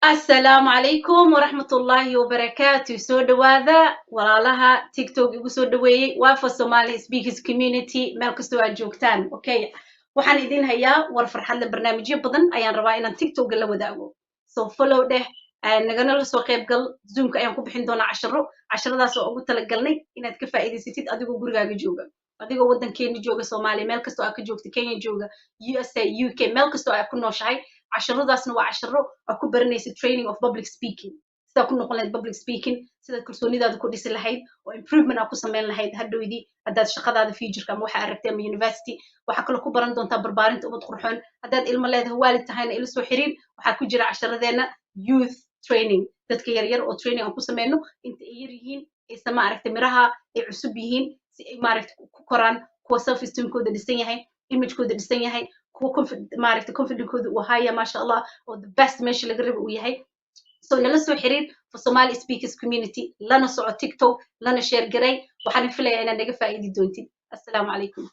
السلام عليكم ورحمة الله وبركاته. سو دواذا ولالها تيك توك يقول سو دوي وافا Somali speakers community meel kastoo aad joogtaan. Okay, waxaan idin hayaa war farxad leh barnaamijyo badan ayaan rabaa inaan TikTok la wadaago. So follow dheh nagana la soo qayb gal Zoom-ka ayaan ku bixin doonaa casharadaas oo ugu talagalnay inaad ka faa'iidaysatid adigoo gurigaaga jooga. adigoo waddankeena jooga Soomaaliya meel kastoo aad ka joogto Kenya jooga USA UK meel kastoo aad ku nooshahay casharadaasna waa casharo aad ku baranaysid training of public speaking sidaa ku noqon lahayd public speaking sidaad kalsoonidaada ku dhisi lahayd oo improvement aad ku samayn lahayd hadhowdii haddaad shaqadaada futureka ama waxaa aragtay ama university waxaa kaloo ku baran doontaa barbaarinta ubad qurxoon haddaad ilmo leedahay waalid tahayna ila soo xiriir waxaa ku jira casharadeena youth training dadka yaryar oo training aan ku samayno inta ay yar yihiin aysa maaragtay miraha ay cusub yihiin si ay maaragtay ku koraan kuwa self esteemkooda dhisan yahay imagekooda dhisan yahay kuwa maaragtay confidence-kooda uu haya maasha allah oo the best meesha laga rabo uu yahay so nala soo xiriir for Somali speakers community lana soco TikTok lana share garay waxaan filayaa inaad naga faa'iidi doontid assalaamu calaykum